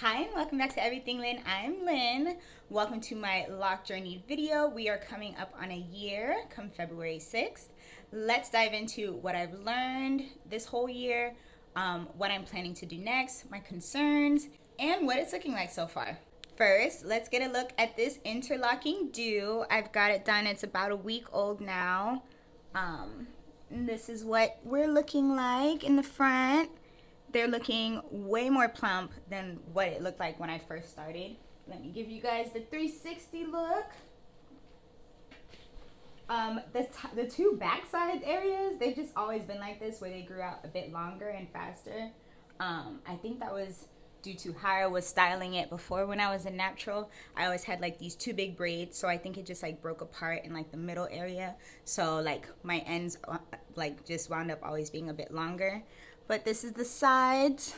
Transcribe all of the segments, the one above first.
Hi and welcome back to Everything Lynn. I'm Lynn. Welcome to my lock journey video. We are coming up on a year come February 6th. Let's dive into what I've learned this whole year, what I'm planning to do next, my concerns, and what it's looking like so far. First, let's get a look at this interlocking do. I've got it done. It's about a week old now. This is what we're looking like in the front. They're looking way more plump than what it looked like when I first started. Let me give you guys the 360 look. The two backside areas, they've just always been like this, where they grew out a bit longer and faster. I think that was due to how I was styling it before when I was a natural. I always had like these two big braids, so I think it just like broke apart in like the middle area. So like my ends like just wound up always being a bit longer. But this is the sides.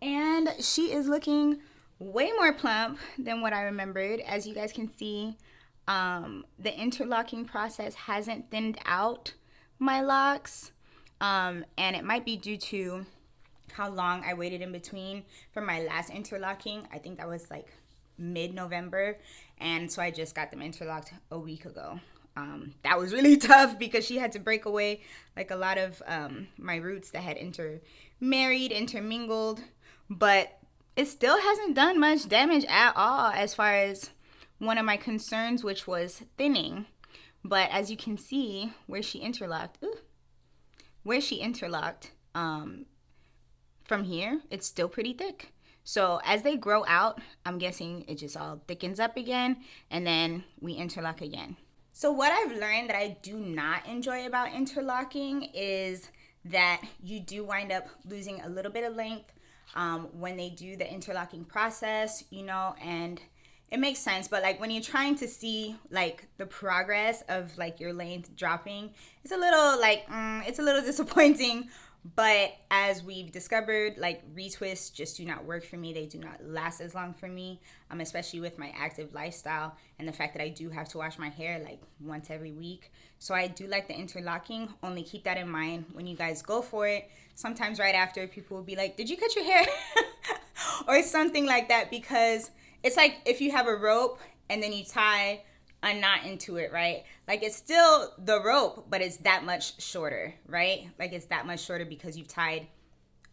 And she is looking way more plump than what I remembered. As you guys can see, the interlocking process hasn't thinned out my locks. And it might be due to how long I waited in between for my last interlocking. I think that was like mid-November. And so I just got them interlocked a week ago. That was really tough because she had to break away like a lot of my roots that had intermingled, but it still hasn't done much damage at all as far as one of my concerns, which was thinning. But as you can see, where she interlocked, from here, it's still pretty thick. So as they grow out, I'm guessing it just all thickens up again, and then we interlock again. So what I've learned that I do not enjoy about interlocking is that you do wind up losing a little bit of length when they do the interlocking process, you know, and it makes sense. But like when you're trying to see like the progress of like your length dropping, it's a little like, it's a little disappointing. But as we've discovered, like retwists just do not work for me. They do not last as long for me, especially with my active lifestyle and the fact that I do have to wash my hair like once every week. So I do like the interlocking. Only keep that in mind when you guys go for it. Sometimes right after, people will be like, did you cut your hair? Or something like that, because it's like if you have a rope and then you tie a knot into it, right? Like it's still the rope, but it's that much shorter, right? Like it's that much shorter because you've tied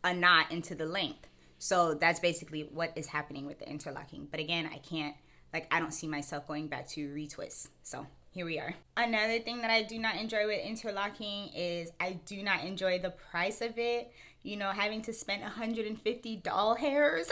a knot into the length. So that's basically what is happening with the interlocking. But again, I don't see myself going back to retwists. So here we are. Another thing that I do not enjoy with interlocking is I do not enjoy the price of it. You know, having to spend 150 doll hairs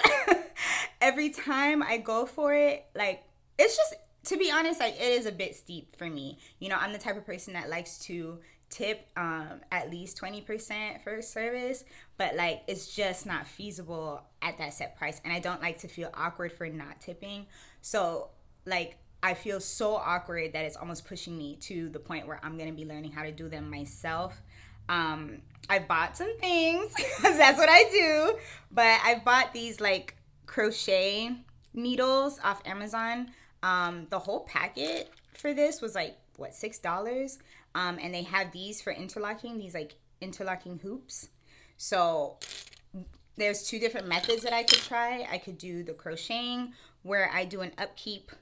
every time I go for it. Like it's just, to be honest, like it is a bit steep for me. You know, I'm the type of person that likes to tip at least 20% for service, but like it's just not feasible at that set price, and I don't like to feel awkward for not tipping. So like I feel so awkward that it's almost pushing me to the point where I'm gonna be learning how to do them myself. I bought some things because that's what I do, but I bought these like crochet needles off Amazon. The whole packet for this was like what, $6, and they have these for interlocking, these like interlocking hoops. So there's two different methods that I could try. I could do the crocheting, where I do an upkeep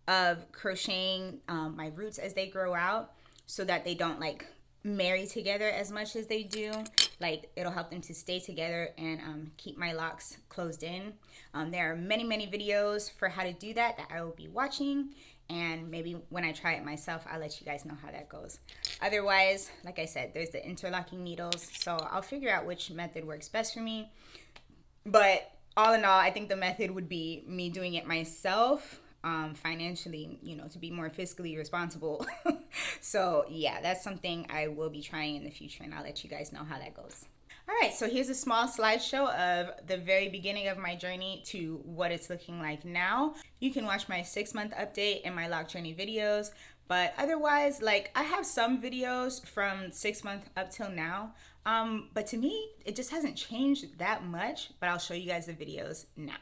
of crocheting my roots as they grow out, so that they don't like marry together as much as they do. Like it'll help them to stay together and keep my locks closed in. There are many videos for how to do that I will be watching, and maybe when I try it myself, I'll let you guys know how that goes. Otherwise, like I said, there's the interlocking needles, so I'll figure out which method works best for me. But all in all, I think the method would be me doing it myself, financially, you know, to be more fiscally responsible. So yeah, that's something I will be trying in the future, and I'll let you guys know how that goes. All right, so here's a small slideshow of the very beginning of my journey to what it's looking like now. You can watch my 6-month update in my lock journey videos, but otherwise, like I have some videos from 6 months up till now, but to me, it just hasn't changed that much, but I'll show you guys the videos now.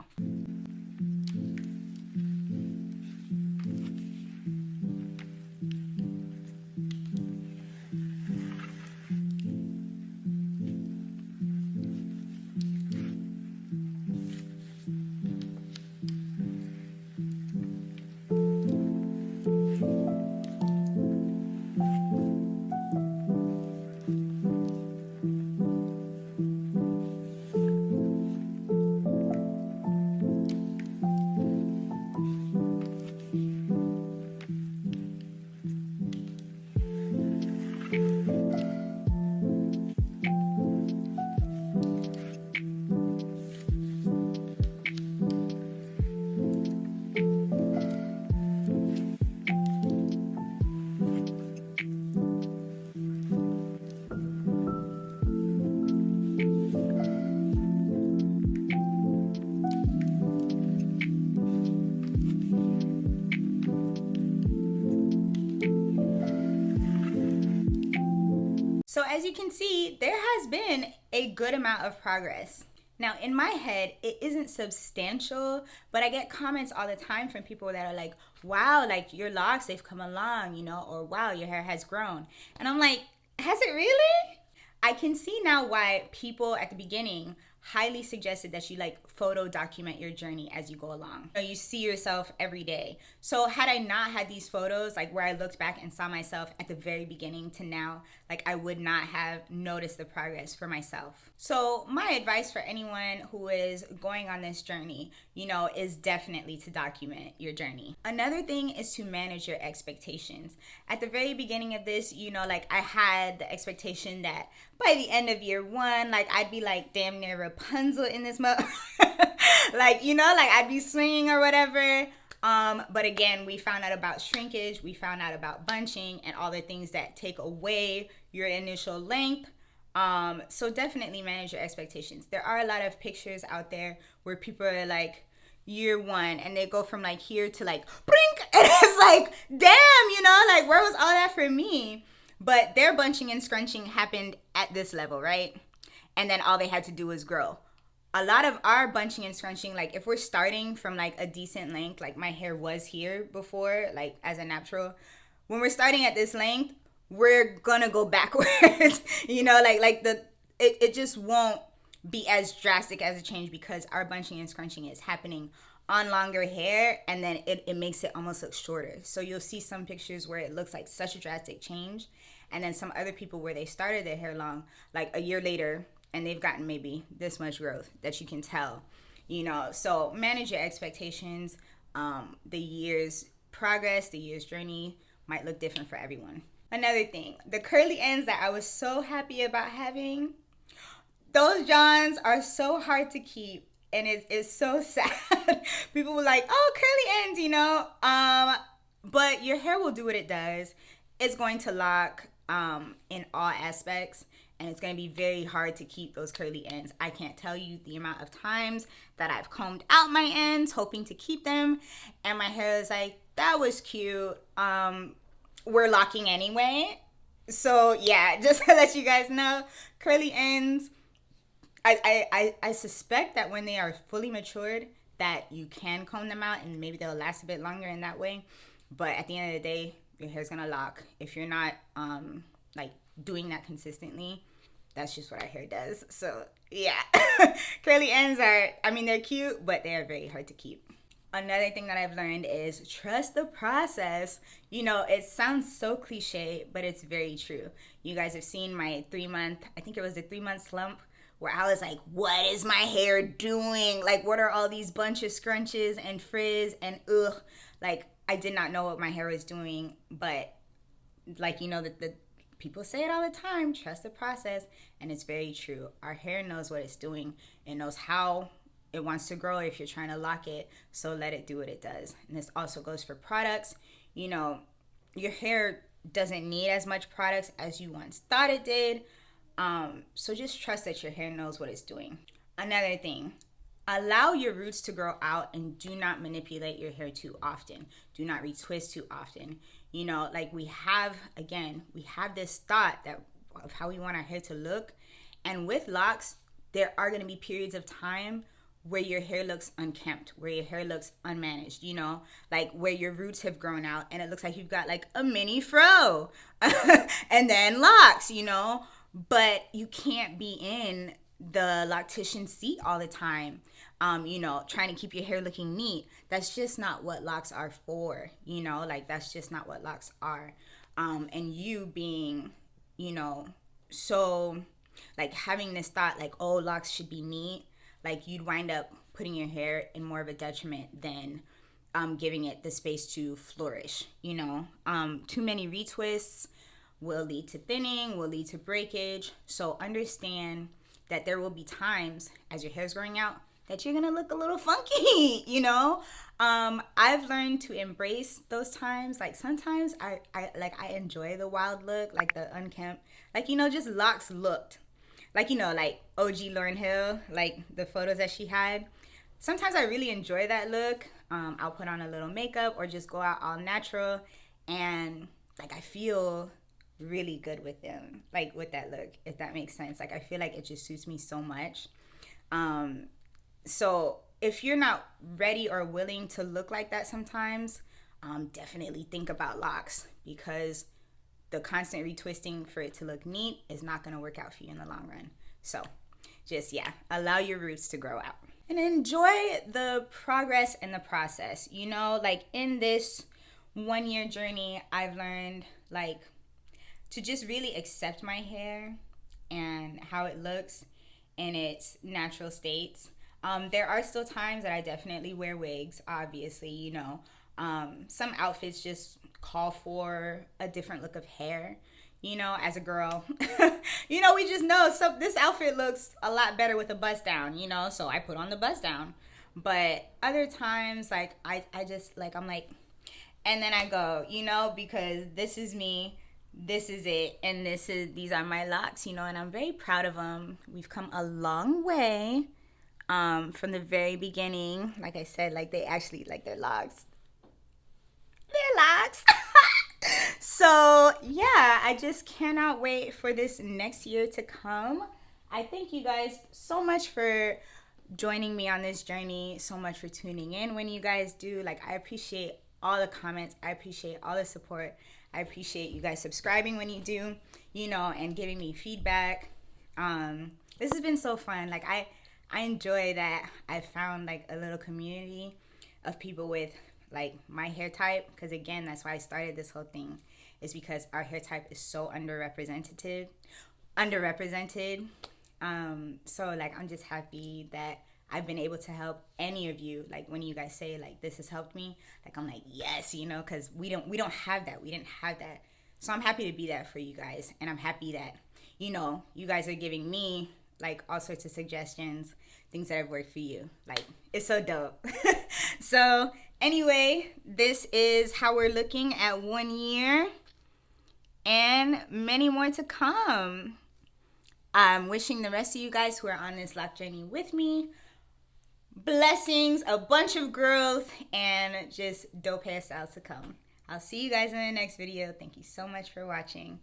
as you can see, there has been a good amount of progress. Now, in my head, it isn't substantial, but I get comments all the time from people that are like, wow, like your locks, they've come along, you know, or wow, your hair has grown. And I'm like, has it really? I can see now why people at the beginning highly suggested that you like photo document your journey as you go along. You see yourself every day. So had I not had these photos, like where I looked back and saw myself at the very beginning to now, like I would not have noticed the progress for myself. So my advice for anyone who is going on this journey, you know, is definitely to document your journey. Another thing is to manage your expectations. At the very beginning of this, you know, like I had the expectation that by the end of year one, like I'd be like damn near Rapunzel in this like, you know, like I'd be swinging or whatever. But again, we found out about shrinkage, we found out about bunching and all the things that take away your initial length. So definitely manage your expectations. There are a lot of pictures out there where people are like year one and they go from like here to like brink, and it's like, damn, you know, like where was all that for me? But their bunching and scrunching happened at this level, right? And then all they had to do was grow. A lot of our bunching and scrunching, like if we're starting from like a decent length, like my hair was here before, like as a natural, when we're starting at this length, we're gonna go backwards, you know, it just won't be as drastic as a change because our bunching and scrunching is happening on longer hair, and then it makes it almost look shorter. So you'll see some pictures where it looks like such a drastic change, and then some other people where they started their hair long, like a year later, and they've gotten maybe this much growth that you can tell, you know. So manage your expectations. The year's progress, the year's journey might look different for everyone. Another thing, the curly ends that I was so happy about having, those Johns are so hard to keep, and it's so sad. People were like, oh, curly ends, you know, but your hair will do what it does. It's going to lock in all aspects, and it's going to be very hard to keep those curly ends. I can't tell you the amount of times that I've combed out my ends hoping to keep them, and my hair is like, that was cute. We're locking anyway. So yeah, just to let you guys know, curly ends, I suspect that when they are fully matured that you can comb them out and maybe they'll last a bit longer in that way. But at the end of the day, your hair's gonna lock. If you're not like doing that consistently, that's just what our hair does. So yeah, curly ends are, I mean, they're cute, but they are very hard to keep. Another thing that I've learned is trust the process. You know, it sounds so cliche, but it's very true. You guys have seen my 3-month, I think it was a 3-month slump, where I was like, what is my hair doing? Like, what are all these bunch of scrunches and frizz and ugh? Like, I did not know what my hair was doing, but like, you know, the people say it all the time, trust the process, and it's very true. Our hair knows what it's doing. It knows how it wants to grow if you're trying to lock it, so let it do what it does. And this also goes for products. You know, your hair doesn't need as much products as you once thought it did. So just trust that your hair knows what it's doing. Another thing, allow your roots to grow out and do not manipulate your hair too often. Do not retwist too often. You know, like we have this thought that of how we want our hair to look. And with locks, there are going to be periods of time where your hair looks unkempt, where your hair looks unmanaged, you know, like where your roots have grown out and it looks like you've got like a mini fro and then locks, you know. But you can't be in the loctician seat all the time, you know, trying to keep your hair looking neat. That's just not what locks are for, you know, like that's just not what locks are. And you being, you know, so like having this thought like, oh, locks should be neat, like you'd wind up putting your hair in more of a detriment than giving it the space to flourish, you know. Too many retwists will lead to thinning, will lead to breakage. So understand that there will be times as your hair's growing out that you're gonna look a little funky, you know. I've learned to embrace those times. Like sometimes I enjoy the wild look, like the unkempt, like, you know, just locks looked. Like, you know, like OG Lauryn Hill, like the photos that she had. Sometimes I really enjoy that look. I'll put on a little makeup or just go out all natural, and like I feel really good with them, like with that look, if that makes sense. Like I feel like it just suits me so much. So if you're not ready or willing to look like that sometimes, definitely think about locks, because the constant retwisting for it to look neat is not going to work out for you in the long run. So just, yeah, allow your roots to grow out and enjoy the progress and the process. You know, like in this 1 year journey, I've learned like to just really accept my hair and how it looks in its natural states. There are still times that I definitely wear wigs, obviously, you know. Some outfits just call for a different look of hair, you know, as a girl. You know, we just know this outfit looks a lot better with a bust down, you know, so I put on the bust down. But other times, like, I just, like, I'm like, and then I go, you know, because this is me, this is it, and these are my locks, you know, and I'm very proud of them. We've come a long way from the very beginning. Like I said, like they actually, like their locks. Their locks. So, yeah, I just cannot wait for this next year to come. I thank you guys so much for joining me on this journey, so much for tuning in when you guys do. Like, I appreciate all the comments. I appreciate all the support. I appreciate you guys subscribing when you do, you know, and giving me feedback. This has been so fun. Like, I enjoy that I found, like, a little community of people with, like, my hair type, because again, that's why I started this whole thing, is because our hair type is so underrepresented. So like I'm just happy that I've been able to help any of you. Like when you guys say like this has helped me, like I'm like yes, you know, because we didn't have that. So I'm happy to be that for you guys, and I'm happy that, you know, you guys are giving me like all sorts of suggestions, things that have worked for you. Like it's so dope. So anyway, this is how we're looking at 1 year and many more to come. I'm wishing the rest of you guys who are on this lock journey with me blessings, a bunch of growth, and just dope hairstyles to come. I'll see you guys in the next video. Thank you so much for watching.